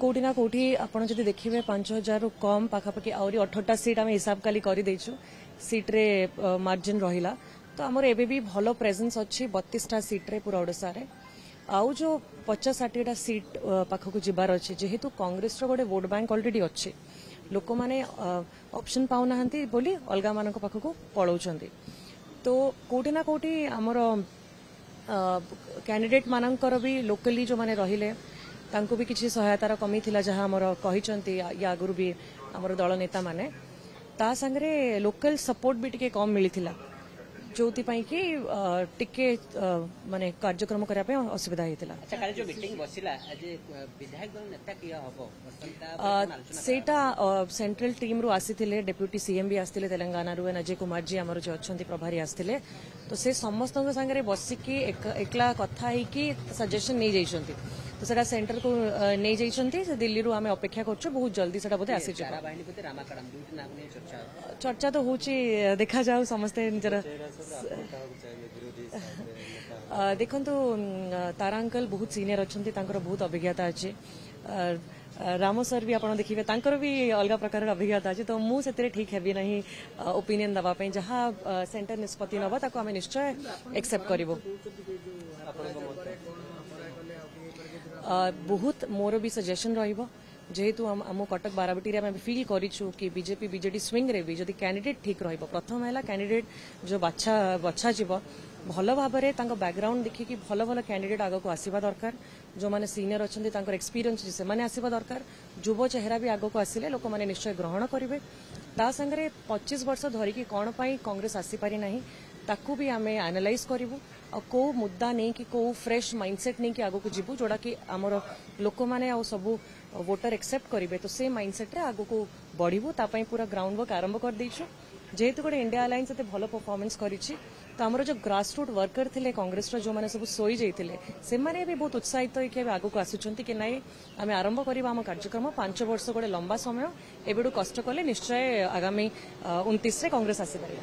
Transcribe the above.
कोटी ना कोटी आपण जदि देखिए 5000 कम पाखापाखि आहरी 18टा सीट आम हिसाब काली कर देचु सीट रे मार्जिन रहिला तो आमर एबे भी भलो प्रेजेंस अच्छी 32टा सीट रे पूरा ओडिशा रे आउ जो 50-60टा सीट पाखक जिबार अच्छे जेहेतु कांग्रेस रो गोटे वोट बैंक ऑलरेडी अच्छे लोक माने ऑप्शन पाउ नाहंती बोली अलगा मानक पाखक पळौचंदी तो कोटी ना कोटी आमर कैंडिडेट मानकर भी लोकली जो माने रहिले तांको भी किसी सहायतार कमी थिला जहाँ आमर कहिचंती या आगुरु भी आमर दल नेता माने ता संगरे लोकल सपोर्ट भी टिके कम मिलिथिला जोति पई कि टिके माने कार्यक्रम करिया पे असुविधा हेतिला। अच्छा काले जो मीटिंग बसिला आज विधायक दल नेता किया हबो सेटा सेंट्रल टीम रु आसीथिले डेप्यूटी सीएम भी आस्थिले तेलंगाना रु अजय कुमार जी हमर जो अछंती प्रभारी आस्थिले तो से समस्त संगे बसिकी एकला कथा है कि सजेशन नहीं जाइछंती तो सेटा सेंटर को नहीं जाइछंती से दिल्ली रु हमें अपेक्षा करछु बहुत जल्दी सेटा बोते आसी चर्चा तो होची देखा जाऊ समस्ते निजर देखंतु तारा अंकल बहुत सीनियर अछंती तांकर बहुत अभिज्ञता अछि राम सर भी आपण देखिबे तांकर भी अलग प्रकार अभिज्ञता अछि तो मु सेतरे ठीक हेबी नहीं ओपिनियन दबा पे जहां सेंटर निष्पत्ति नबा ताको हमें निश्चय एक्सेप्ट करबो बहुत मोर भी सजेशन रहिबो जेहेतु आम कटक बाराबटी आम फिल करूँ कि बीजेपी बीजेडी स्विंग रे भी जदि कैंडिडेट ठीक रहिबो प्रथम है कैंडिडेट जो बछा जीव भल भाव में बैकग्राउंड देखिकी भल भल कैंडिडेट आगक आसवा दरकार जो माने सीनियर अच्छा एक्सपीरियंस से माने आसवा दरकार युव चेहरा भी आगक आसिले लोक माने निश्चय ग्रहण करेंगे ता संगे 25 वर्ष धरिकी कौन पाई कांग्रेस आसीपारी नहीं ताकू भी आम एनालाइज करूँ और कौ मुद्दा नहीं कि कौ फ्रेश माइंडसेट नहीं कि आगक जीवु जोड़ा कि आमर लोक माने सबू वोटर एक्सेप्ट करेंगे तो से माइंडसेट रे आगक बढ़ू तापाई पूरा ग्राउंड वर्क आरंभ कर देछु जेहेतु गोटे इंडिया अलायंस एते भलो परफॉर्मेंस करिछि तो आमर जो ग्रासरूट वर्कर थिले कांग्रेस जो माने सब सोई जाइथिले से माने भी बहुत उत्साहित होई कि आगक आसुचंती कि नाही आमे आरंभ करिबा हम कार्यक्रम 5 वर्ष गोटे लंबा समय एबेडू कष्ट कले निश्चय आगामी 29 रे कांग्रेस आसी पारे।